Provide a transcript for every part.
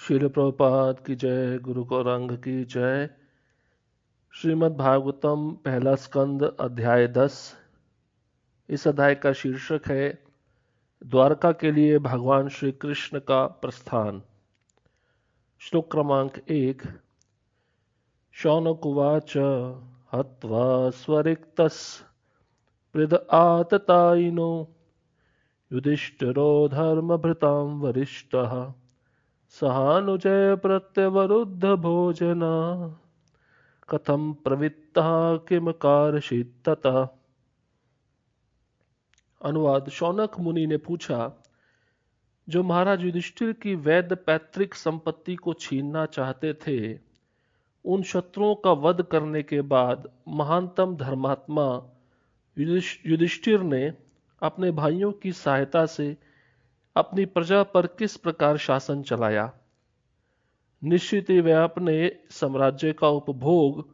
श्रील प्रभुपाद की जय। गुरु गौरांग की जय। श्रीमद् भागवतम पहला स्कंद अध्याय 10। इस अध्याय का शीर्षक है द्वारका के लिए भगवान श्री कृष्ण का प्रस्थान। श्लोक क्रमांक 1। शौनकुवाच हत्वा स्वरिक्तस् पृद आततायिनो युधिष्ठिरो धर्मभृतां वरिष्ठः सहानुजय प्रत्यवरुद्ध भोजना कथम प्रवृत्ता किम कारषित ततः। अनुवाद। शौनक मुनि ने पूछा, जो महाराज युधिष्ठिर की वैद्य पैतृक संपत्ति को छीनना चाहते थे, उन शत्रुओं का वध करने के बाद महानतम धर्मात्मा युधिष्ठिर ने अपने भाइयों की सहायता से अपनी प्रजा पर किस प्रकार शासन चलाया। निश्चित ही वह अपने साम्राज्य का उपभोग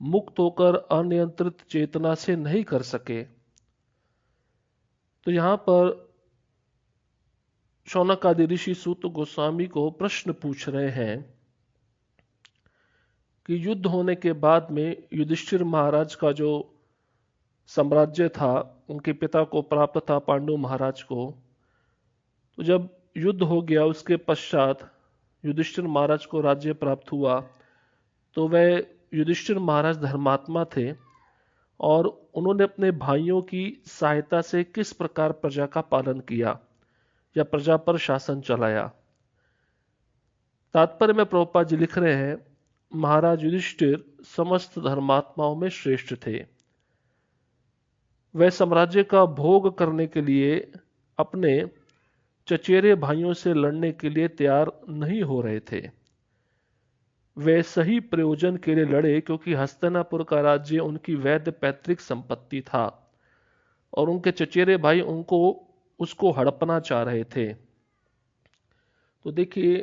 मुक्त होकर अनियंत्रित चेतना से नहीं कर सके। तो यहां पर शौनक आदि ऋषि सूत गोस्वामी को प्रश्न पूछ रहे हैं कि युद्ध होने के बाद में युधिष्ठिर महाराज का जो साम्राज्य था, उनके पिता को प्राप्त था पांडु महाराज को। तो जब युद्ध हो गया उसके पश्चात युधिष्ठिर महाराज को राज्य प्राप्त हुआ, तो वह युधिष्ठिर महाराज धर्मात्मा थे और उन्होंने अपने भाइयों की सहायता से किस प्रकार प्रजा का पालन किया या प्रजा पर शासन चलाया। तात्पर्य में प्रभुपाद जी लिख रहे हैं, महाराज युधिष्ठिर समस्त धर्मात्माओं में श्रेष्ठ थे। वह साम्राज्य का भोग करने के लिए अपने चचेरे भाइयों से लड़ने के लिए तैयार नहीं हो रहे थे। वे सही प्रयोजन के लिए लड़े क्योंकि हस्तिनापुर का राज्य उनकी वैद्य पैतृक संपत्ति था और उनके चचेरे भाई उसको हड़पना चाह रहे थे। तो देखिए,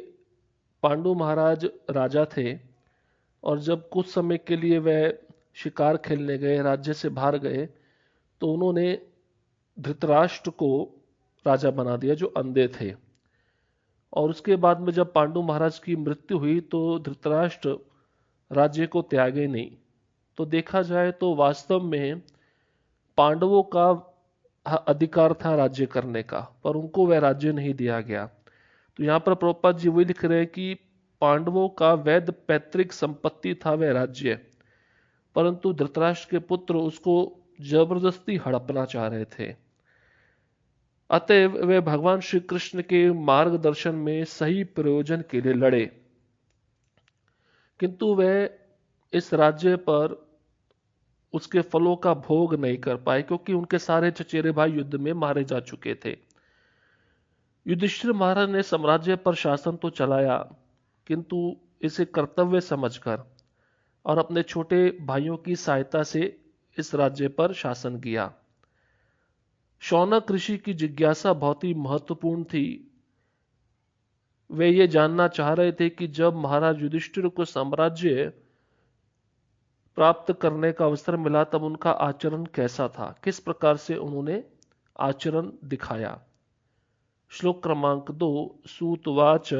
पांडु महाराज राजा थे और जब कुछ समय के लिए वह शिकार खेलने गए, राज्य से बाहर गए, तो उन्होंने धृतराष्ट्र को राजा बना दिया जो अंधे थे। और उसके बाद में जब पांडु महाराज की मृत्यु हुई तो धृतराष्ट्र राज्य को त्यागे नहीं। तो देखा जाए तो वास्तव में पांडवों का अधिकार था राज्य करने का, पर उनको वह राज्य नहीं दिया गया। तो यहाँ पर प्रभुपाद जी वही लिख रहे हैं कि पांडवों का वैद्य पैतृक संपत्ति था वह राज्य, परंतु धृतराष्ट्र के पुत्र उसको जबरदस्ती हड़पना चाह रहे थे। अतएव वे भगवान श्री कृष्ण के मार्गदर्शन में सही प्रयोजन के लिए लड़े, किंतु वे इस राज्य पर उसके फलों का भोग नहीं कर पाए क्योंकि उनके सारे चचेरे भाई युद्ध में मारे जा चुके थे। युधिष्ठिर महाराज ने साम्राज्य पर शासन तो चलाया, किंतु इसे कर्तव्य समझकर और अपने छोटे भाइयों की सहायता से इस राज्य पर शासन किया। शौनक ऋषि की जिज्ञासा बहुत ही महत्वपूर्ण थी। वे ये जानना चाह रहे थे कि जब महाराज युधिष्ठिर को साम्राज्य प्राप्त करने का अवसर मिला तब उनका आचरण कैसा था, किस प्रकार से उन्होंने आचरण दिखाया। श्लोक क्रमांक 2। सूतवाच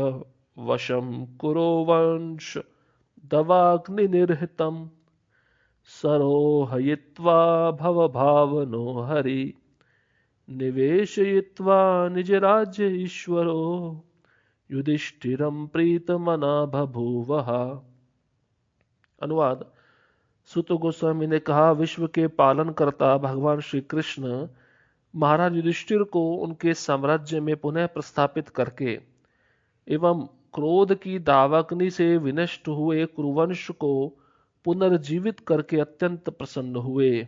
वशम कुरो वंश दवाग्नि निर्हितम सरोहयित्वा भव भावनो हरि निवेशयित्वा निज राज्य ईश्वरो युधिष्ठिरम प्रीतमना बभूवः। अनुवाद। सूत गोस्वामी ने कहा, विश्व के पालन करता भगवान श्री कृष्ण महाराज युधिष्ठिर को उनके साम्राज्य में पुनः प्रस्थापित करके एवं क्रोध की दावाग्नि से विनष्ट हुए कुरुवंश को पुनर्जीवित करके अत्यंत प्रसन्न हुए।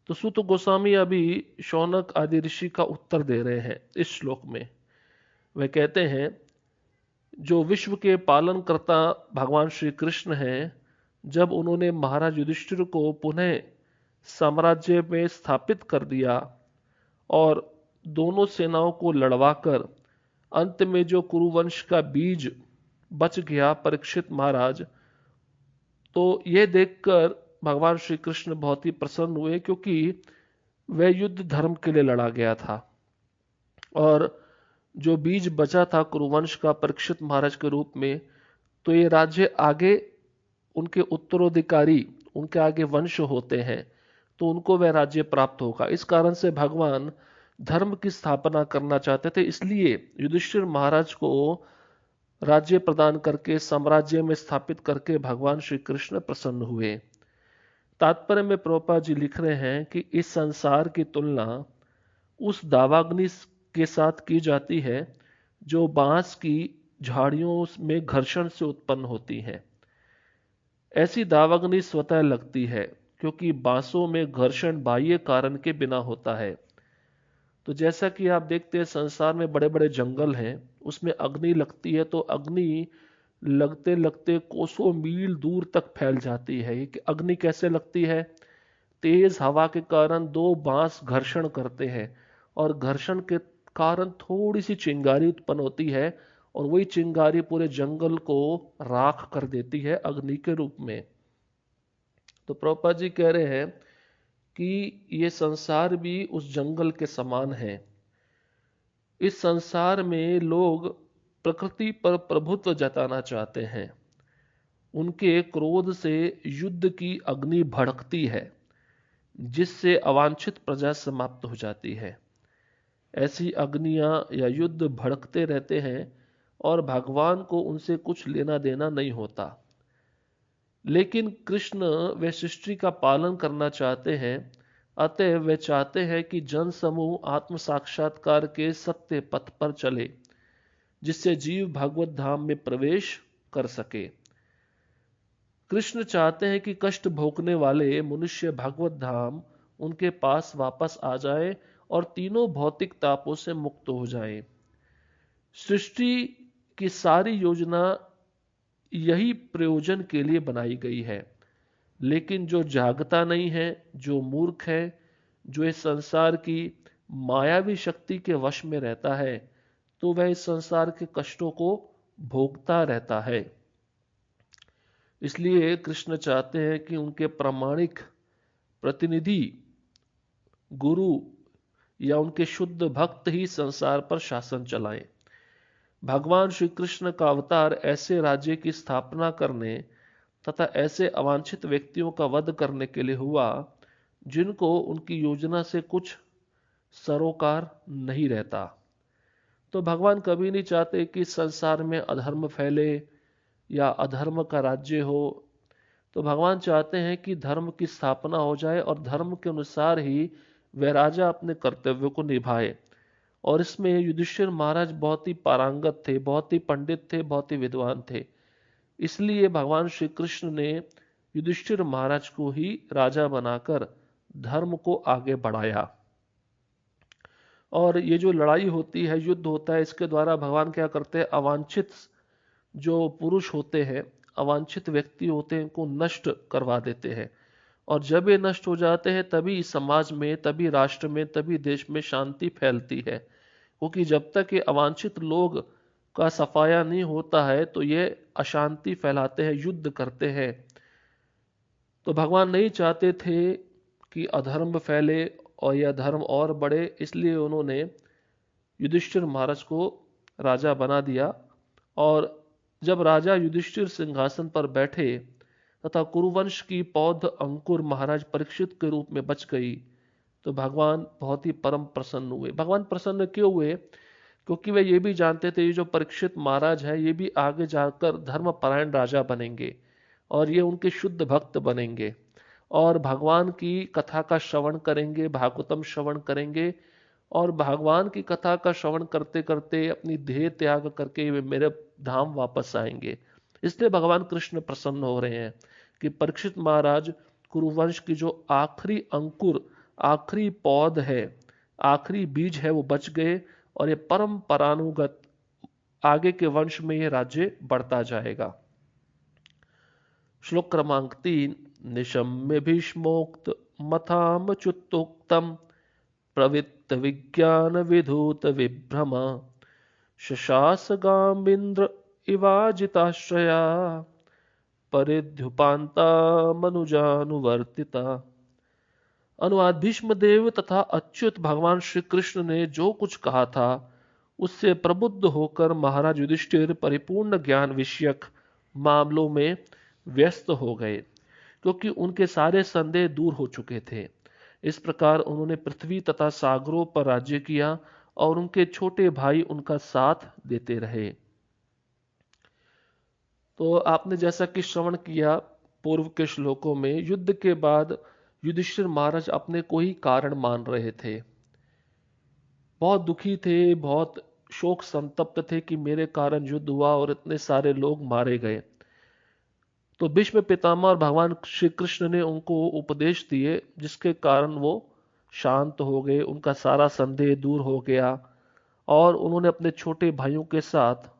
तो सूत गोस्वामी अभी शौनक आदि ऋषि का उत्तर दे रहे हैं इस श्लोक में। वह कहते हैं, जो विश्व के पालन करता भगवान श्री कृष्ण हैं, जब उन्होंने महाराज युधिष्ठिर को पुनः साम्राज्य में स्थापित कर दिया और दोनों सेनाओं को लड़वाकर अंत में जो कुरुवंश का बीज बच गया परीक्षित महाराज, तो यह देखकर भगवान श्री कृष्ण बहुत ही प्रसन्न हुए क्योंकि वह युद्ध धर्म के लिए लड़ा गया था और जो बीज बचा था कुरुवंश का परीक्षित महाराज के रूप में, तो ये राज्य आगे उनके उत्तराधिकारी, उनके आगे वंश होते हैं, तो उनको वह राज्य प्राप्त होगा। इस कारण से भगवान धर्म की स्थापना करना चाहते थे, इसलिए युधिष्ठिर महाराज को राज्य प्रदान करके साम्राज्य में स्थापित करके भगवान श्री कृष्ण प्रसन्न हुए। तात्पर्य में प्रभुपाद जी लिख रहे हैं कि इस संसार की तुलना उस दावाग्नि के साथ की जाती है जो बांस की झाड़ियों में घर्षण से उत्पन्न होती है। ऐसी दावाग्नि स्वतः लगती है क्योंकि बांसों में घर्षण बाह्य कारण के बिना होता है। तो जैसा कि आप देखते हैं संसार में बड़े बड़े जंगल हैं, उसमें अग्नि लगती है तो अग्नि लगते लगते कोसों मील दूर तक फैल जाती है। ये अग्नि कैसे लगती है? तेज हवा के कारण दो बांस घर्षण करते हैं और घर्षण के कारण थोड़ी सी चिंगारी उत्पन्न होती है और वही चिंगारी पूरे जंगल को राख कर देती है अग्नि के रूप में। तो प्रभुपाद जी कह रहे हैं कि ये संसार भी उस जंगल के समान है। इस संसार में लोग प्रकृति पर प्रभुत्व जताना चाहते हैं, उनके क्रोध से युद्ध की अग्नि भड़कती है जिससे अवांछित प्रजा समाप्त हो जाती है। ऐसी अग्नियां या युद्ध भड़कते रहते हैं और भगवान को उनसे कुछ लेना देना नहीं होता। लेकिन कृष्ण वे सृष्टि का पालन करना चाहते हैं, अतः वे चाहते हैं कि जन समूह आत्म साक्षात्कार के सत्य पथ पर चले जिससे जीव भगवत धाम में प्रवेश कर सके। कृष्ण चाहते हैं कि कष्ट भोगने वाले मनुष्य भगवत धाम उनके पास वापस आ जाए और तीनों भौतिक तापों से मुक्त हो जाए। सृष्टि की सारी योजना यही प्रयोजन के लिए बनाई गई है। लेकिन जो जागता नहीं है, जो मूर्ख है, जो इस संसार की मायावी शक्ति के वश में रहता है, तो वह इस संसार के कष्टों को भोगता रहता है। इसलिए कृष्ण चाहते हैं कि उनके प्रामाणिक प्रतिनिधि गुरु या उनके शुद्ध भक्त ही संसार पर शासन चलाएं। भगवान श्री कृष्ण का अवतार ऐसे राज्य की स्थापना करने तथा ऐसे अवांछित व्यक्तियों का वध करने के लिए हुआ जिनको उनकी योजना से कुछ सरोकार नहीं रहता। तो भगवान कभी नहीं चाहते कि संसार में अधर्म फैले या अधर्म का राज्य हो। तो भगवान चाहते हैं कि धर्म की स्थापना हो जाए और धर्म के अनुसार ही वह राजा अपने कर्तव्यों को निभाए। और इसमें युधिष्ठिर महाराज बहुत ही पारंगत थे, बहुत ही पंडित थे, बहुत ही विद्वान थे। इसलिए भगवान श्री कृष्ण ने युधिष्ठिर महाराज को ही राजा बनाकर धर्म को आगे बढ़ाया। और ये जो लड़ाई होती है, युद्ध होता है, इसके द्वारा भगवान क्या करते हैं, अवांछित जो पुरुष होते हैं, अवांछित व्यक्ति होते हैं, उनको नष्ट करवा देते हैं। और जब ये नष्ट हो जाते हैं तभी समाज में, तभी राष्ट्र में, तभी देश में शांति फैलती है। क्योंकि जब तक ये अवांछित लोग का सफाया नहीं होता है तो ये अशांति फैलाते हैं, युद्ध करते हैं। तो भगवान नहीं चाहते थे कि अधर्म फैले और यह धर्म और बढ़े, इसलिए उन्होंने युधिष्ठिर महाराज को राजा बना दिया। और जब राजा युधिष्ठिर सिंहासन पर बैठे तथा कुरुवंश की पौध अंकुर महाराज परीक्षित के रूप में बच गई, तो भगवान बहुत ही परम प्रसन्न हुए। भगवान प्रसन्न क्यों हुए? क्योंकि वे ये भी जानते थे ये जो परीक्षित महाराज है ये भी आगे जाकर धर्मपरायण राजा बनेंगे और ये उनके शुद्ध भक्त बनेंगे और भगवान की कथा का श्रवण करेंगे, भागवतम श्रवण करेंगे और भगवान की कथा का श्रवण करते करते अपनी देह त्याग करके वे मेरे धाम वापस आएंगे। इसलिए भगवान कृष्ण प्रसन्न हो रहे हैं कि परीक्षित महाराज कुरुवंश की जो आखिरी अंकुर, आखिरी पौध है, आखिरी बीज है, वो बच गए और ये परंपरानुगत आगे के वंश में ये राज्य बढ़ता जाएगा। श्लोक क्रमांक 3। निशम्य भीष्मोक्त मथामच्युतोक्तम प्रवृत्त विज्ञान विधूत विभ्रम शशास गामिंद्र इवाजिताश्रया परिध्युपांता मनुजानुवर्तिता। अनुवाद: भीष्मदेव तथा अच्युत भगवान श्री कृष्ण ने जो कुछ कहा था उससे प्रबुद्ध होकर महाराज युधिष्ठिर परिपूर्ण ज्ञान विषयक मामलों में व्यस्त हो गए, क्योंकि उनके सारे संदेह दूर हो चुके थे। इस प्रकार उन्होंने पृथ्वी तथा सागरों पर राज्य किया और उनके छोटे भाई उनका साथ देते रहे। तो आपने जैसा कि श्रवण किया पूर्व के श्लोकों में, युद्ध के बाद युधिष्ठिर महाराज अपने को ही कारण मान रहे थे। बहुत दुखी थे, बहुत शोक संतप्त थे कि मेरे कारण युद्ध हुआ और इतने सारे लोग मारे गए। तो भीष्म पितामह और भगवान श्री कृष्ण ने उनको उपदेश दिए, जिसके कारण वो शांत हो गए, उनका सारा संदेह दूर हो गया और उन्होंने अपने छोटे भाइयों के साथ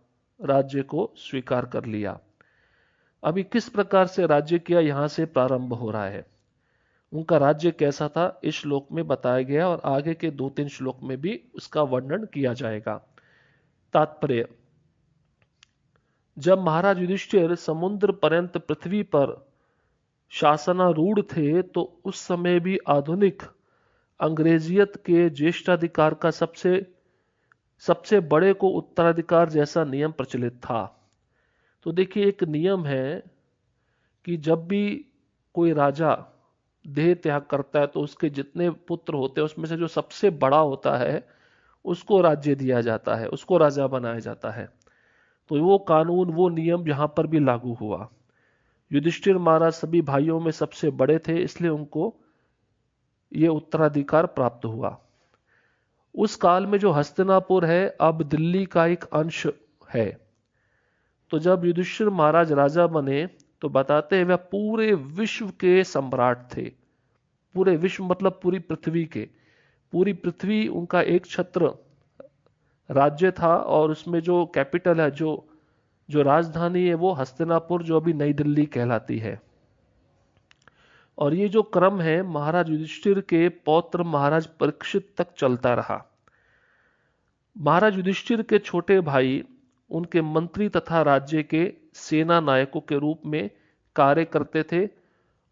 राज्य को स्वीकार कर लिया। अभी किस प्रकार से राज्य किया, यहां से प्रारंभ हो रहा है। उनका राज्य कैसा था इस श्लोक में बताया गया और आगे के 2-3 श्लोक में भी उसका वर्णन किया जाएगा। तात्पर्य: जब महाराज युधिष्ठिर समुद्र पर्यंत पृथ्वी पर शासनारूढ़ थे, तो उस समय भी आधुनिक अंग्रेजियत के ज्येष्ठाधिकार का सबसे बड़े को उत्तराधिकार जैसा नियम प्रचलित था। तो देखिए, एक नियम है कि जब भी कोई राजा देह त्याग करता है तो उसके जितने पुत्र होते हैं उसमें से जो सबसे बड़ा होता है उसको राज्य दिया जाता है, उसको राजा बनाया जाता है। तो वो कानून, वो नियम यहां पर भी लागू हुआ। युधिष्ठिर महाराज सभी भाइयों में सबसे बड़े थे, इसलिए उनको ये उत्तराधिकार प्राप्त हुआ। उस काल में जो हस्तिनापुर है अब दिल्ली का एक अंश है। तो जब युधिष्ठिर महाराज राजा बने तो बताते हैं वह पूरे विश्व के सम्राट थे। पूरे विश्व मतलब पूरी पृथ्वी के, पूरी पृथ्वी उनका एक छत्र राज्य था और उसमें जो कैपिटल है, जो राजधानी है, वो हस्तिनापुर, जो अभी नई दिल्ली कहलाती है। और ये जो क्रम है महाराज युधिष्ठिर के पौत्र महाराज परीक्षित तक चलता रहा। महाराज युधिष्ठिर के छोटे भाई उनके मंत्री तथा राज्य के सेना नायकों के रूप में कार्य करते थे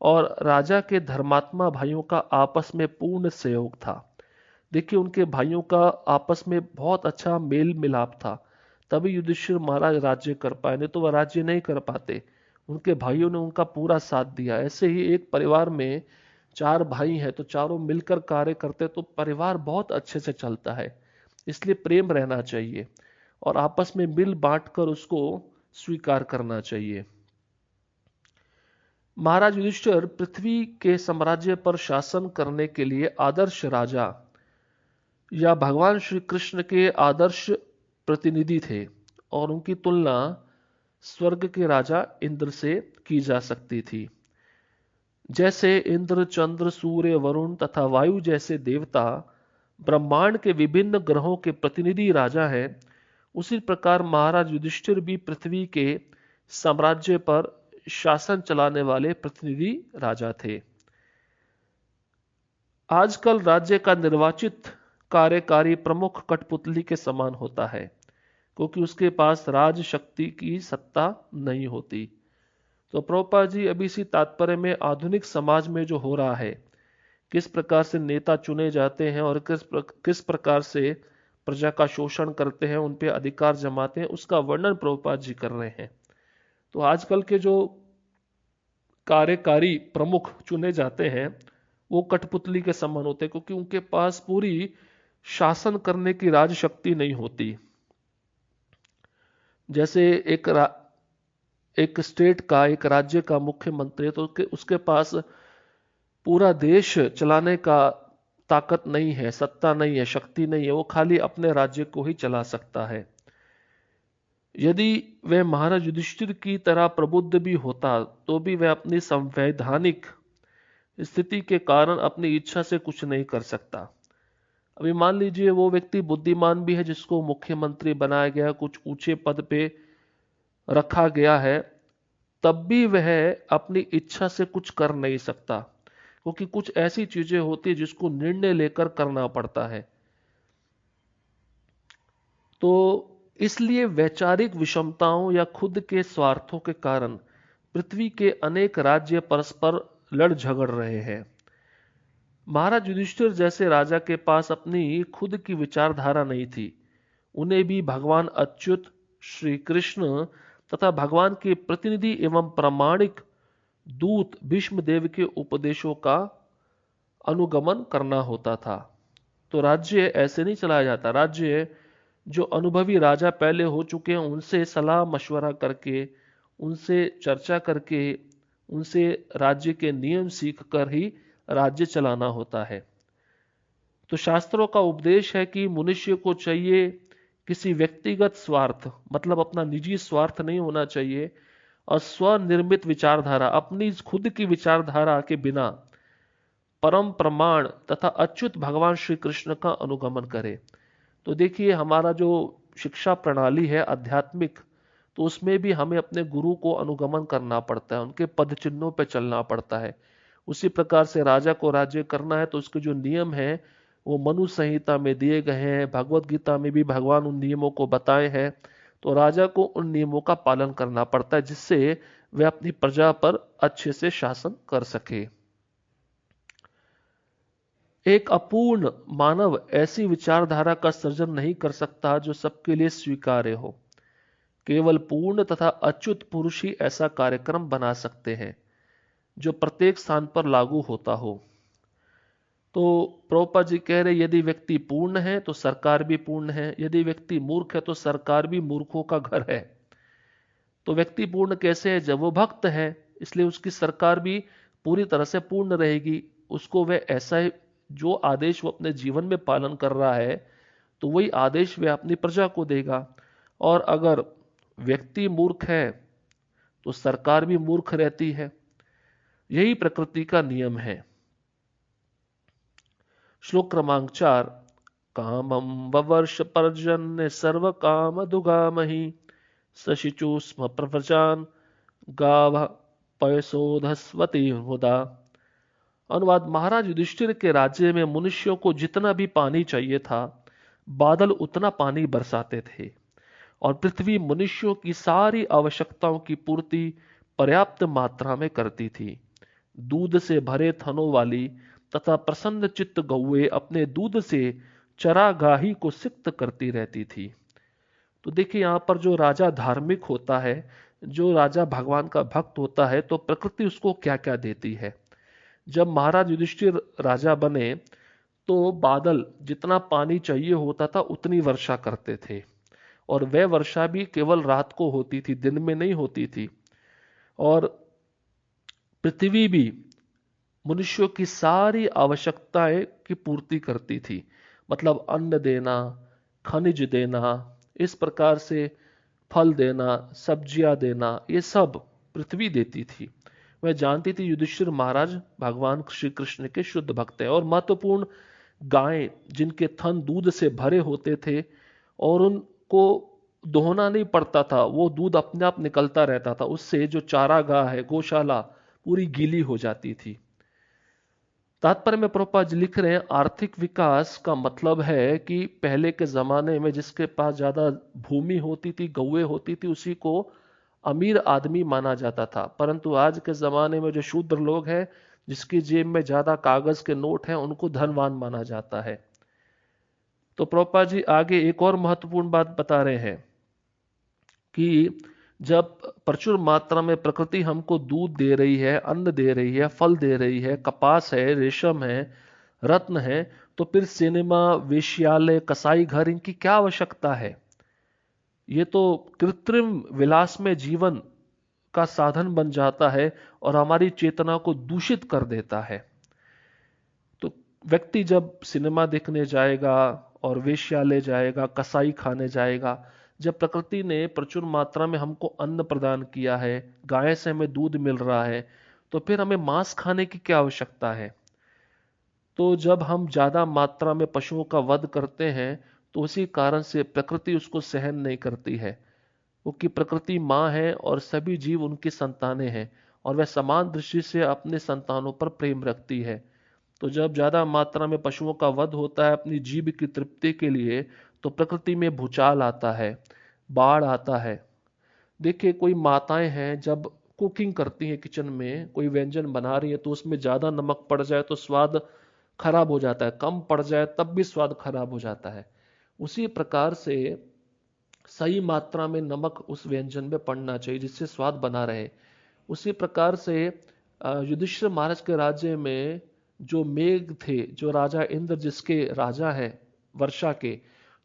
और राजा के धर्मात्मा भाइयों का आपस में पूर्ण सहयोग था। देखिए, उनके भाइयों का आपस में बहुत अच्छा मेल मिलाप था, तभी युधिष्ठिर महाराज राज्य कर पाए, नहीं तो वह राज्य नहीं कर पाते। उनके भाइयों ने उनका पूरा साथ दिया। ऐसे ही एक परिवार में 4 भाई हैं तो चारों मिलकर कार्य करते तो परिवार बहुत अच्छे से चलता है। इसलिए प्रेम रहना चाहिए और आपस में मिल बांट कर उसको स्वीकार करना चाहिए। महाराज युधिष्ठिर पृथ्वी के साम्राज्य पर शासन करने के लिए आदर्श राजा या भगवान श्री कृष्ण के आदर्श प्रतिनिधि थे और उनकी तुलना स्वर्ग के राजा इंद्र से की जा सकती थी। जैसे इंद्र, चंद्र, सूर्य, वरुण तथा वायु जैसे देवता ब्रह्मांड के विभिन्न ग्रहों के प्रतिनिधि राजा हैं, उसी प्रकार महाराज युधिष्ठिर भी पृथ्वी के साम्राज्य पर शासन चलाने वाले प्रतिनिधि राजा थे। आजकल राज्य का निर्वाचित कार्यकारी प्रमुख कठपुतली के समान होता है, क्योंकि उसके पास राज शक्ति की सत्ता नहीं होती। तो प्रभुपाद जी अभी इसी तात्पर्य में आधुनिक समाज में जो हो रहा है, किस प्रकार से नेता चुने जाते हैं और किस प्रकार से प्रजा का शोषण करते हैं, उन पे अधिकार जमाते हैं, उसका वर्णन प्रभुपाद जी कर रहे हैं। तो आजकल के जो कार्यकारी प्रमुख चुने जाते हैं वो कठपुतली के समान होते हैं, क्योंकि उनके पास पूरी शासन करने की राज शक्ति नहीं होती। जैसे एक स्टेट का, एक राज्य का मुख्यमंत्री, तो उसके पास पूरा देश चलाने का ताकत नहीं है, सत्ता नहीं है, शक्ति नहीं है, वो खाली अपने राज्य को ही चला सकता है। यदि वह महाराज युधिष्ठिर की तरह प्रबुद्ध भी होता तो भी वह अपनी संवैधानिक स्थिति के कारण अपनी इच्छा से कुछ नहीं कर सकता। अभी मान लीजिए वो व्यक्ति बुद्धिमान भी है जिसको मुख्यमंत्री बनाया गया, कुछ ऊंचे पद पे रखा गया है, तब भी वह अपनी इच्छा से कुछ कर नहीं सकता, क्योंकि कुछ ऐसी चीजें होती है जिसको निर्णय लेकर करना पड़ता है। तो इसलिए वैचारिक विषमताओं या खुद के स्वार्थों के कारण पृथ्वी के अनेक राज्य परस्पर लड़ झगड़ रहे हैं। महाराज युधिष्ठिर जैसे राजा के पास अपनी खुद की विचारधारा नहीं थी, उन्हें भी भगवान अच्युत, श्री कृष्ण तथा भगवान के प्रतिनिधि एवं प्रामाणिक दूत भीष्मदेव के उपदेशों का अनुगमन करना होता था। तो राज्य ऐसे नहीं चलाया जाता। राज्य जो अनुभवी राजा पहले हो चुके हैं उनसे सलाह मशवरा करके, उनसे चर्चा करके, उनसे राज्य के नियम सीख कर ही राज्य चलाना होता है। तो शास्त्रों का उपदेश है कि मनुष्य को चाहिए किसी व्यक्तिगत स्वार्थ, मतलब अपना निजी स्वार्थ नहीं होना चाहिए, और स्वनिर्मित विचारधारा, अपनी खुद की विचारधारा के बिना परम प्रमाण तथा अच्युत भगवान श्री कृष्ण का अनुगमन करे। तो देखिए हमारा जो शिक्षा प्रणाली है आध्यात्मिक, तो उसमें भी हमें अपने गुरु को अनुगमन करना पड़ता है, उनके पद चिन्हों पर चलना पड़ता है। उसी प्रकार से राजा को राज्य करना है तो उसके जो नियम हैं वो मनु संहिता में दिए गए हैं, भगवत गीता में भी भगवान उन नियमों को बताए हैं। तो राजा को उन नियमों का पालन करना पड़ता है जिससे वह अपनी प्रजा पर अच्छे से शासन कर सके। एक अपूर्ण मानव ऐसी विचारधारा का सृजन नहीं कर सकता जो सबके लिए स्वीकार्य हो। केवल पूर्ण तथा अच्युत पुरुष ही ऐसा कार्यक्रम बना सकते हैं जो प्रत्येक स्थान पर लागू होता हो। तो प्रभुपाद जी कह रहे यदि व्यक्ति पूर्ण है तो सरकार भी पूर्ण है, यदि व्यक्ति मूर्ख है तो सरकार भी मूर्खों का घर है। तो व्यक्ति पूर्ण कैसे है? जब वो भक्त है, इसलिए उसकी सरकार भी पूरी तरह से पूर्ण रहेगी। उसको वह ऐसा ही जो आदेश वो अपने जीवन में पालन कर रहा है तो वही आदेश वह अपनी प्रजा को देगा। और अगर व्यक्ति मूर्ख है तो सरकार भी मूर्ख रहती है। यही प्रकृति का नियम है। श्लोक क्रमांक 4। कामं ववर्ष पर्जन्य सर्व काम दुगामहि सशिचु स्म प्रव्रजान गाव पयसोधस्वती मुदा। अनुवाद, महाराज युधिष्ठिर के राज्य में मनुष्यों को जितना भी पानी चाहिए था बादल उतना पानी बरसाते थे और पृथ्वी मनुष्यों की सारी आवश्यकताओं की पूर्ति पर्याप्त मात्रा में करती थी। दूध से भरे थनों वाली तथा प्रसन्न चित्त गौएं अपने दूध से चरागाही को सिक्त करती रहती थी। तो देखिए यहां पर जो राजा धार्मिक होता है, जो राजा भगवान का भक्त होता है, तो प्रकृति उसको क्या क्या देती है। जब महाराज युधिष्ठिर राजा बने तो बादल जितना पानी चाहिए होता था उतनी वर्षा करते थे, और वह वर्षा भी केवल रात को होती थी, दिन में नहीं होती थी। और पृथ्वी भी मनुष्यों की सारी आवश्यकताएं की पूर्ति करती थी, मतलब अन्न देना, खनिज देना, इस प्रकार से फल देना, सब्जियां देना, ये सब पृथ्वी देती थी। वह जानती थी युधिष्ठिर महाराज भगवान श्री कृष्ण के शुद्ध भक्त हैं। और महत्वपूर्ण, गायें जिनके थन दूध से भरे होते थे और उनको दोहना नहीं पड़ता था, वो दूध अपने आप निकलता रहता था, उससे जो चारागाह है, गौशाला पूरी गीली हो जाती थी। तात्पर्य में प्रभुपाद जी लिख रहे हैं, आर्थिक विकास का मतलब है कि पहले के जमाने में जिसके पास ज्यादा भूमि होती थी, गौएं होती थी, उसी को अमीर आदमी माना जाता था। परंतु आज के जमाने में जो शूद्र लोग हैं, जिसकी जेब में ज्यादा कागज के नोट हैं, उनको धनवान माना जाता है। तो प्रभुपाद जी आगे एक और महत्वपूर्ण बात बता रहे हैं कि जब प्रचुर मात्रा में प्रकृति हमको दूध दे रही है, अन्न दे रही है, फल दे रही है, कपास है, रेशम है, रत्न है, तो फिर सिनेमा, वेश्यालय, कसाई घर, इनकी क्या आवश्यकता है? ये तो कृत्रिम विलास में जीवन का साधन बन जाता है और हमारी चेतना को दूषित कर देता है। तो व्यक्ति जब सिनेमा देखने जाएगा और वेश्यालय जाएगा, कसाई खाने जाएगा, जब प्रकृति ने प्रचुर मात्रा में हमको अन्न प्रदान किया है, गाय से हमें दूध मिल रहा है, तो फिर हमें मांस खाने की क्या आवश्यकता है? तो जब हम ज्यादा मात्रा में पशुओं का वध करते हैं तो उसी कारण से प्रकृति उसको सहन नहीं करती है, क्योंकि प्रकृति माँ है और सभी जीव उनकी संतानें हैं और वह समान दृष्टि से अपने संतानों पर प्रेम रखती है। तो जब ज्यादा मात्रा में पशुओं का वध होता है अपनी जीभ की तृप्ति के लिए, तो प्रकृति में भूचाल आता है, बाढ़ आता है। देखिए कोई माताएं हैं जब कुकिंग करती हैं, किचन में कोई व्यंजन बना रही है, तो उसमें ज्यादा नमक पड़ जाए तो स्वाद खराब हो जाता है, कम पड़ जाए तब भी स्वाद खराब हो जाता है। उसी प्रकार से सही मात्रा में नमक उस व्यंजन में पड़ना चाहिए जिससे स्वाद बना रहे। उसी प्रकार से युधिष्ठिर महाराज के राज्य में जो मेघ थे, जो राजा इंद्र जिसके राजा हैं वर्षा के,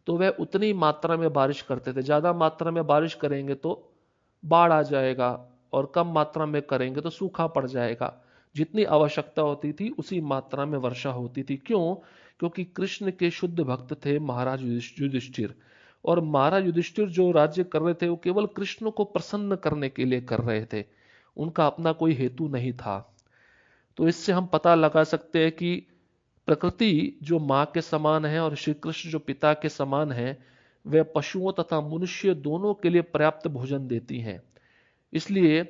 तो वह उतनी मात्रा में बारिश करते थे। ज्यादा मात्रा में बारिश करेंगे तो बाढ़ आ जाएगा और कम मात्रा में करेंगे तो सूखा पड़ जाएगा। जितनी आवश्यकता होती थी उसी मात्रा में वर्षा होती थी। क्यों? क्योंकि कृष्ण के शुद्ध भक्त थे महाराज युधिष्ठिर। और महाराज युधिष्ठिर जो राज्य कर रहे थे वो केवल कृष्ण को प्रसन्न करने के लिए कर रहे थे, उनका अपना कोई हेतु नहीं था। तो इससे हम पता लगा सकते हैं कि प्रकृति जो माँ के समान है और श्री कृष्ण जो पिता के समान है, वे पशुओं तथा मनुष्य दोनों के लिए पर्याप्त भोजन देती हैं। इसलिए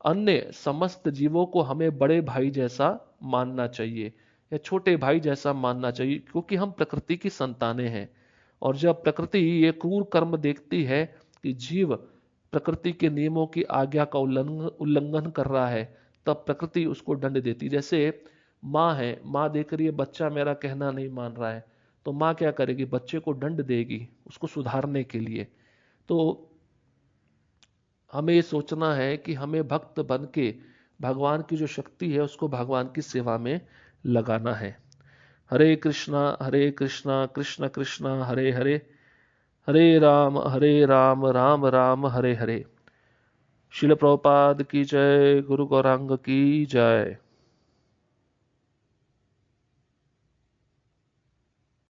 अन्य समस्त जीवों को हमें बड़े भाई जैसा मानना चाहिए या छोटे भाई जैसा मानना चाहिए, क्योंकि हम प्रकृति की संतानें हैं। और जब प्रकृति ये क्रूर कर्म देखती है कि जीव प्रकृति के नियमों की आज्ञा का उल्लंघन कर रहा है, तब प्रकृति उसको दंड देती। जैसे माँ है, माँ देख रही है बच्चा मेरा कहना नहीं मान रहा है, तो माँ क्या करेगी? बच्चे को दंड देगी उसको सुधारने के लिए। तो हमें ये सोचना है कि हमें भक्त बन के भगवान की जो शक्ति है उसको भगवान की सेवा में लगाना है। हरे कृष्णा कृष्ण कृष्ण हरे हरे, हरे राम राम हरे हरे। शिल प्रभुपाद की जय, गुरु गौरांग की जय।